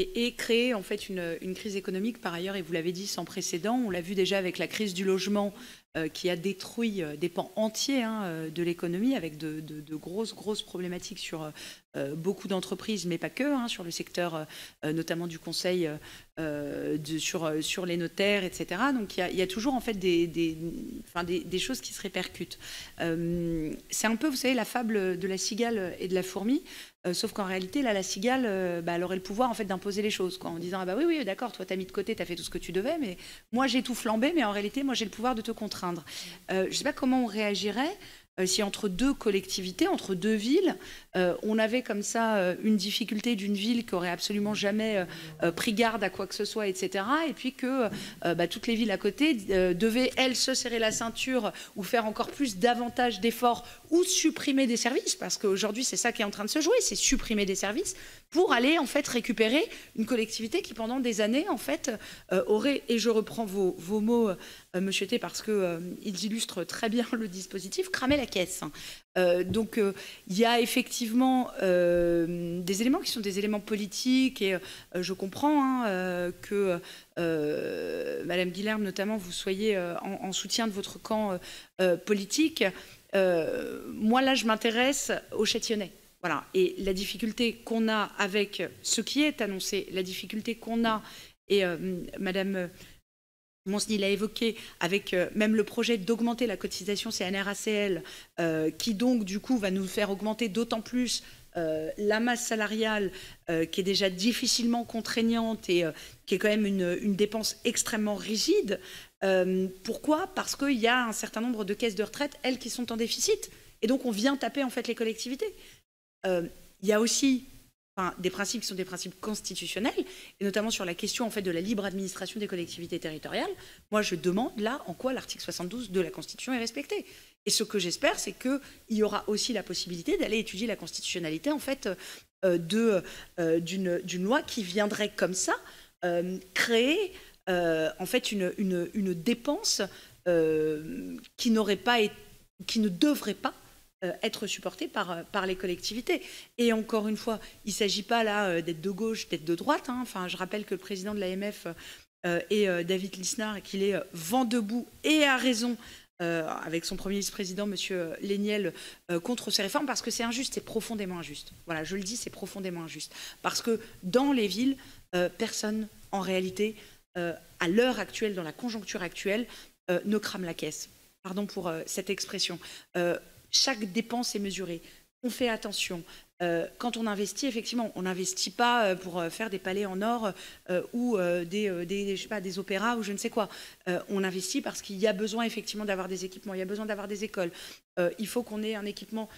et créer en fait une crise économique par ailleurs, et vous l'avez dit, sans précédent. On l'a vu déjà avec la crise du logement qui a détruit des pans entiers de l'économie, avec de grosses problématiques sur beaucoup d'entreprises, mais pas que, sur le secteur notamment du conseil, sur les notaires, etc. Donc il y a toujours en fait des choses qui se répercutent. C'est un peu, vous savez, la fable de la cigale et de la fourmi. Sauf qu'en réalité, là, la cigale, elle aurait le pouvoir en fait d'imposer les choses, quoi, en disant ah bah oui, d'accord, toi t'as mis de côté, t'as fait tout ce que tu devais, mais moi j'ai tout flambé, mais en réalité, moi j'ai le pouvoir de te contraindre. Je ne sais pas comment on réagirait si entre deux collectivités, entre deux villes, on avait comme ça une difficulté d'une ville qui aurait absolument jamais pris garde à quoi que ce soit, etc. Et puis que toutes les villes à côté devaient, elles, se serrer la ceinture ou faire encore plus davantage d'efforts ou supprimer des services, parce qu'aujourd'hui c'est ça qui est en train de se jouer, c'est supprimer des services pour aller en fait récupérer une collectivité qui pendant des années en fait aurait, et je reprends vos mots Monsieur T, parce qu'ils illustrent très bien le dispositif, cramer la caisse. Donc il y a effectivement des éléments qui sont des éléments politiques, et je comprends que Madame Guilherme notamment, vous soyez en soutien de votre camp politique. Moi là je m'intéresse aux Châtillonnais. Voilà. Et la difficulté qu'on a avec ce qui est annoncé, la difficulté qu'on a, et Madame Monceny l'a évoqué, avec même le projet d'augmenter la cotisation CNRACL, qui donc du coup va nous faire augmenter d'autant plus la masse salariale, qui est déjà difficilement contraignante et qui est quand même une dépense extrêmement rigide. Pourquoi? Parce qu'il y a un certain nombre de caisses de retraite, elles, qui sont en déficit. Et donc on vient taper en fait les collectivités. Il y a aussi des principes qui sont des principes constitutionnels, et notamment sur la question en fait de la libre administration des collectivités territoriales. Moi, je demande là en quoi l'article 72 de la Constitution est respecté. Et ce que j'espère, c'est qu'il y aura aussi la possibilité d'aller étudier la constitutionnalité en fait d'une loi qui viendrait comme ça créer en fait une dépense qui ne devrait pas être supportée par les collectivités. Et encore une fois, il ne s'agit pas là d'être de gauche, d'être de droite. Enfin, je rappelle que le président de l'AMF est David Lisnard, et qu'il est vent debout et à raison avec son premier vice-président, M. Léniel, contre ces réformes, parce que c'est injuste, c'est profondément injuste. Voilà, je le dis, c'est profondément injuste. Parce que dans les villes, personne, en réalité, à l'heure actuelle, dans la conjoncture actuelle, ne crame la caisse. Pardon pour cette expression. Chaque dépense est mesurée. On fait attention. Quand on investit, effectivement, on n'investit pas pour faire des palais en or ou je sais pas, des opéras ou je ne sais quoi. On investit parce qu'il y a besoin effectivement d'avoir des équipements, il y a besoin d'avoir des écoles. Il faut qu'on ait un équipement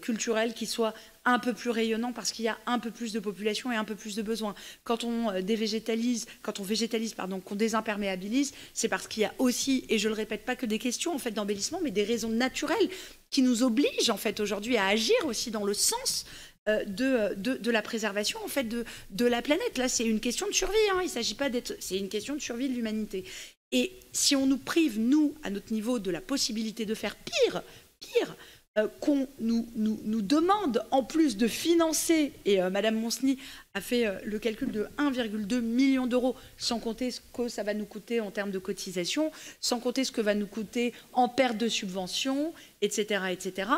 culturel qui soit un peu plus rayonnant parce qu'il y a un peu plus de population et un peu plus de besoins. Quand on végétalise, qu'on désimperméabilise, c'est parce qu'il y a aussi, et je le répète, pas que des questions en fait d'embellissement, mais des raisons naturelles qui nous obligent en fait aujourd'hui à agir aussi dans le sens de la préservation en fait de la planète. Là, c'est une question de survie. Il s'agit pas c'est une question de survie de l'humanité. Et si on nous prive, nous, à notre niveau, de la possibilité de faire pire, qu'on nous demande en plus de financer, et Madame Monceny a fait le calcul de 1,2 million d'euros, sans compter ce que ça va nous coûter en termes de cotisation, sans compter ce que va nous coûter en perte de subventions, etc., etc.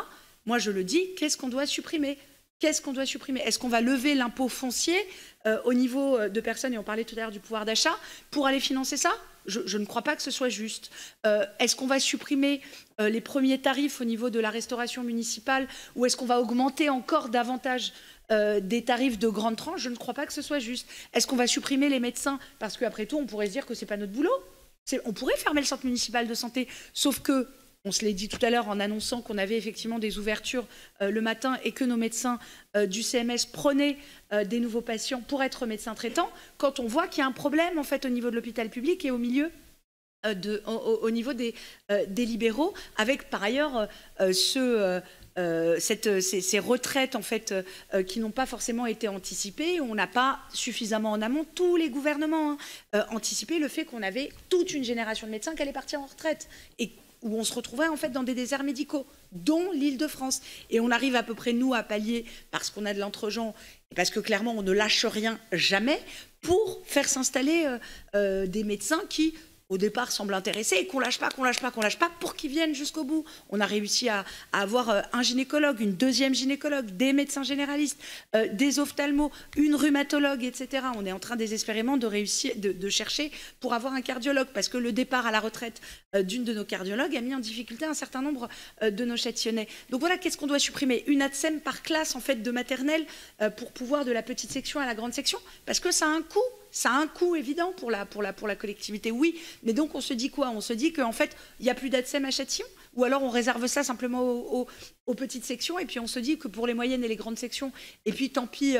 Moi, je le dis, qu'est-ce qu'on doit supprimer? Qu'est-ce qu'on doit supprimer? Est-ce qu'on va lever l'impôt foncier au niveau de personnes, et on parlait tout à l'heure du pouvoir d'achat, pour aller financer ça? Je ne crois pas que ce soit juste. Est-ce qu'on va supprimer les premiers tarifs au niveau de la restauration municipale, ou est-ce qu'on va augmenter encore davantage des tarifs de grande tranche? Je ne crois pas que ce soit juste. Est-ce qu'on va supprimer les médecins? Parce qu'après tout, on pourrait se dire que ce n'est pas notre boulot. On pourrait fermer le centre municipal de santé, sauf que, on se l'est dit tout à l'heure en annonçant qu'on avait effectivement des ouvertures le matin et que nos médecins du CMS prenaient des nouveaux patients pour être médecins traitants, quand on voit qu'il y a un problème en fait au niveau de l'hôpital public et au niveau des libéraux, avec par ailleurs ces retraites en fait qui n'ont pas forcément été anticipées. On n'a pas suffisamment en amont, tous les gouvernements, anticipé le fait qu'on avait toute une génération de médecins qui allait partir en retraite. Et où on se retrouvait en fait dans des déserts médicaux, dont l'Île-de-France. Et on arrive à peu près, nous, à pallier, parce qu'on a de l'entre-gens, parce que clairement, on ne lâche rien jamais, pour faire s'installer des médecins qui, au départ, semblent intéressés, et qu'on lâche pas, pour qu'ils viennent jusqu'au bout. On a réussi à avoir un gynécologue, une deuxième gynécologue, des médecins généralistes, des ophtalmos, une rhumatologue, etc. On est en train désespérément de réussir, de chercher pour avoir un cardiologue, parce que le départ à la retraite d'une de nos cardiologues a mis en difficulté un certain nombre de nos Châtillonnais. Donc voilà, qu'est-ce qu'on doit supprimer? Une ATSEM par classe, en fait, de maternelle, pour pouvoir de la petite section à la grande section, parce que ça a un coût. Ça a un coût évident pour la collectivité, oui. Mais donc, on se dit quoi? On se dit qu'en fait, il n'y a plus d'ATSEM à Châtillon? Ou alors, on réserve ça simplement aux petites sections, et puis on se dit que pour les moyennes et les grandes sections, et puis tant pis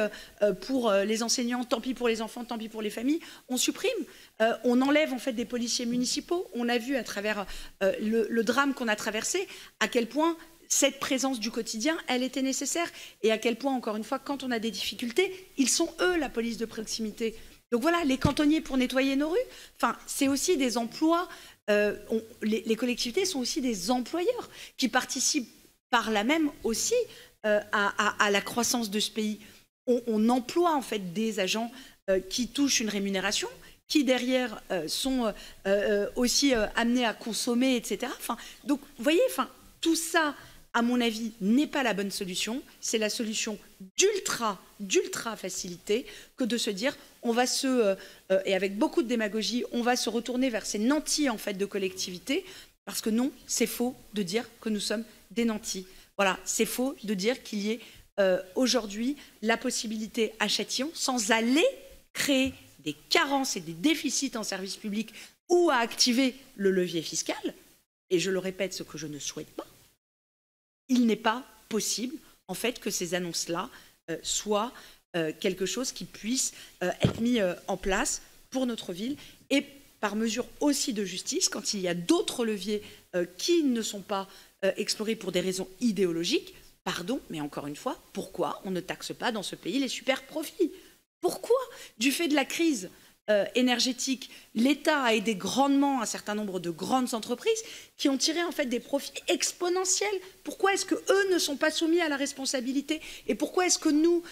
pour les enseignants, tant pis pour les enfants, tant pis pour les familles, on supprime. On enlève en fait des policiers municipaux. On a vu à travers le drame qu'on a traversé à quel point cette présence du quotidien, elle était nécessaire, et à quel point, encore une fois, quand on a des difficultés, ils sont eux la police de proximité. Donc voilà, les cantonniers pour nettoyer nos rues, enfin, c'est aussi des emplois, les collectivités sont aussi des employeurs qui participent par là même aussi à la croissance de ce pays. On emploie en fait des agents qui touchent une rémunération, qui derrière sont aussi amenés à consommer, etc. Enfin, donc vous voyez, enfin, tout ça, à mon avis, n'est pas la bonne solution. C'est la solution d'ultra facilité que de se dire on va et avec beaucoup de démagogie, on va se retourner vers ces nantis en fait de collectivités, parce que non, c'est faux de dire que nous sommes des nantis. Voilà, c'est faux de dire qu'il y ait aujourd'hui la possibilité à Châtillon, sans aller créer des carences et des déficits en service public ou à activer le levier fiscal, et je le répète, ce que je ne souhaite pas, il n'est pas possible, en fait, que ces annonces-là soient quelque chose qui puisse être mis en place pour notre ville, et par mesure aussi de justice, quand il y a d'autres leviers qui ne sont pas explorés pour des raisons idéologiques. Pardon, mais encore une fois, pourquoi on ne taxe pas dans ce pays les super profits? Pourquoi, du fait de la crise énergétique, l'État a aidé grandement un certain nombre de grandes entreprises qui ont tiré en fait des profits exponentiels? Pourquoi est-ce que eux ne sont pas soumis à la responsabilité? Et pourquoi est-ce que nous,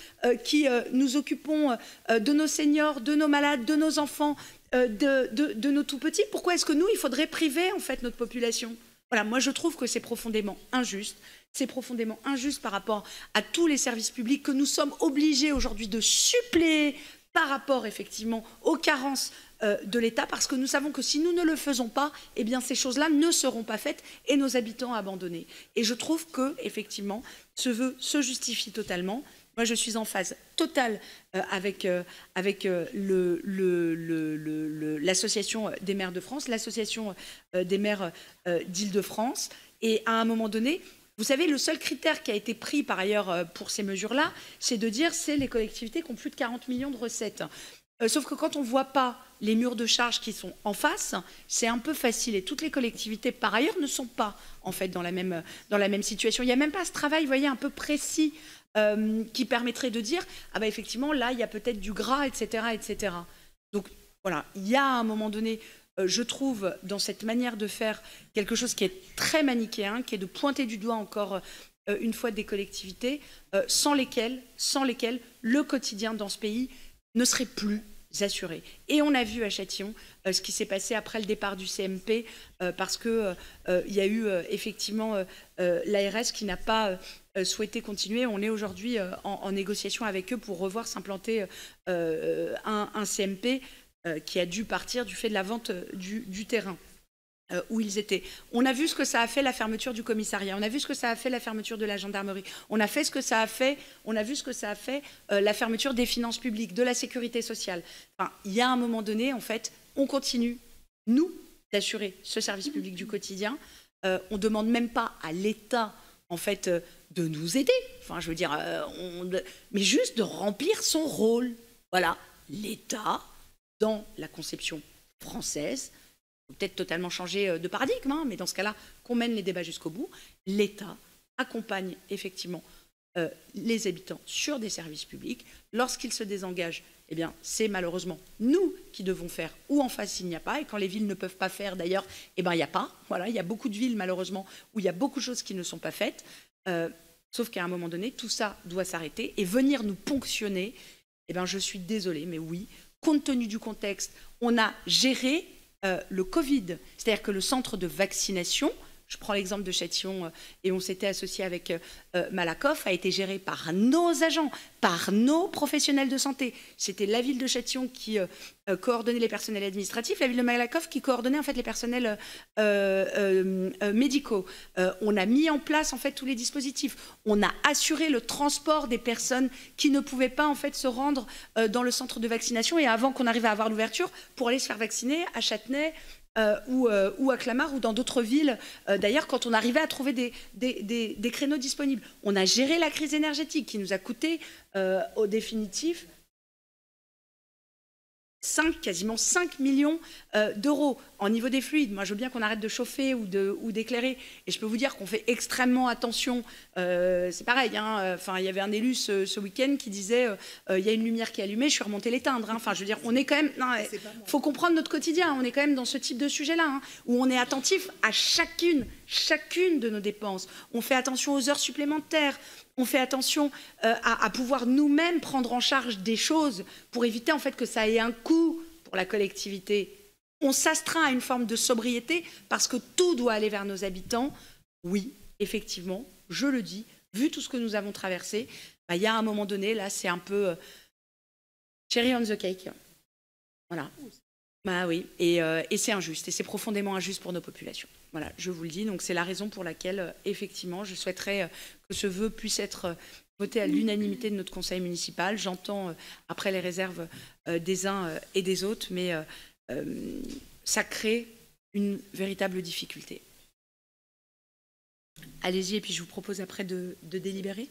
qui nous occupons de nos seniors, de nos malades, de nos enfants, de nos tout-petits, pourquoi est-ce que nous, il faudrait priver en fait notre population? Voilà, moi je trouve que c'est profondément injuste. C'est profondément injuste par rapport à tous les services publics que nous sommes obligés aujourd'hui de suppléer par rapport effectivement aux carences de l'État, parce que nous savons que si nous ne le faisons pas, eh bien ces choses-là ne seront pas faites et nos habitants abandonnés. Et je trouve que effectivement ce vœu se justifie totalement. Moi, je suis en phase totale avec l'Association des maires de France, l'Association des maires d'Île-de-France, et à un moment donné, vous savez, le seul critère qui a été pris par ailleurs pour ces mesures-là, c'est de dire c'est les collectivités qui ont plus de 40 millions de recettes. Sauf que quand on ne voit pas les murs de charges qui sont en face, c'est un peu facile. Et toutes les collectivités, par ailleurs, ne sont pas en fait dans la même situation. Il n'y a même pas ce travail, vous voyez, un peu précis qui permettrait de dire ah bah effectivement là il y a peut-être du gras, etc., etc. Donc voilà, il y a à un moment donné, je trouve, dans cette manière de faire quelque chose qui est très manichéen, qui est de pointer du doigt encore une fois des collectivités sans lesquelles le quotidien dans ce pays ne serait plus assuré. Et on a vu à Châtillon ce qui s'est passé après le départ du CMP, parce qu'il y a eu effectivement l'ARS qui n'a pas souhaité continuer. On est aujourd'hui en négociation avec eux pour revoir s'implanter un CMP qui a dû partir du fait de la vente du terrain où ils étaient. On a vu ce que ça a fait la fermeture du commissariat, on a vu ce que ça a fait la fermeture de la gendarmerie, on a vu ce que ça a fait la fermeture des finances publiques, de la sécurité sociale. Enfin, il y a un moment donné, en fait, on continue, nous, d'assurer ce service public du quotidien. On ne demande même pas à l'État, en fait, de nous aider, enfin, je veux dire, mais juste de remplir son rôle. Voilà, l'État, dans la conception française, peut-être totalement changer de paradigme, hein, mais dans ce cas-là, qu'on mène les débats jusqu'au bout. L'État accompagne effectivement les habitants sur des services publics. Lorsqu'ils se désengagent, eh bien, c'est malheureusement nous qui devons faire, ou en face il n'y a pas, et quand les villes ne peuvent pas faire d'ailleurs, eh bien, il n'y a pas. Voilà, il y a beaucoup de villes malheureusement où il y a beaucoup de choses qui ne sont pas faites, sauf qu'à un moment donné, tout ça doit s'arrêter et venir nous ponctionner, eh bien, je suis désolée, mais oui, compte tenu du contexte, on a géré le Covid, c'est-à-dire que le centre de vaccination, je prends l'exemple de Châtillon et on s'était associé avec Malakoff, a été géré par nos agents, par nos professionnels de santé. C'était la ville de Châtillon qui coordonnait les personnels administratifs, la ville de Malakoff qui coordonnait en fait les personnels médicaux. On a mis en place en fait tous les dispositifs. On a assuré le transport des personnes qui ne pouvaient pas en fait se rendre dans le centre de vaccination et avant qu'on arrive à avoir l'ouverture pour aller se faire vacciner à Châtenay. Ou à Clamart ou dans d'autres villes, d'ailleurs, quand on arrivait à trouver des créneaux disponibles. On a géré la crise énergétique qui nous a coûté, au définitif, quasiment 5 millions d'euros en niveau des fluides. Moi, je veux bien qu'on arrête de chauffer ou d'éclairer. Et je peux vous dire qu'on fait extrêmement attention. C'est pareil, hein, il y avait un élu ce week-end qui disait il y a une lumière qui est allumée, je suis remontée l'éteindre. Hein. Enfin, je veux dire, on est quand même... Il faut comprendre notre quotidien. On est quand même dans ce type de sujet-là, hein, où on est attentif à chacune de nos dépenses. On fait attention aux heures supplémentaires. On fait attention à pouvoir nous-mêmes prendre en charge des choses pour éviter en fait que ça ait un coût pour la collectivité. On s'astreint à une forme de sobriété parce que tout doit aller vers nos habitants. Oui, effectivement, je le dis, vu tout ce que nous avons traversé, il y a un moment donné, là, c'est un peu cherry on the cake. Voilà. Bah oui, et c'est injuste, et c'est profondément injuste pour nos populations. Voilà, je vous le dis, donc c'est la raison pour laquelle, effectivement, je souhaiterais que ce vœu puisse être voté à l'unanimité de notre conseil municipal. J'entends, après les réserves des uns et des autres, mais ça crée une véritable difficulté. Allez-y, et puis je vous propose après de délibérer.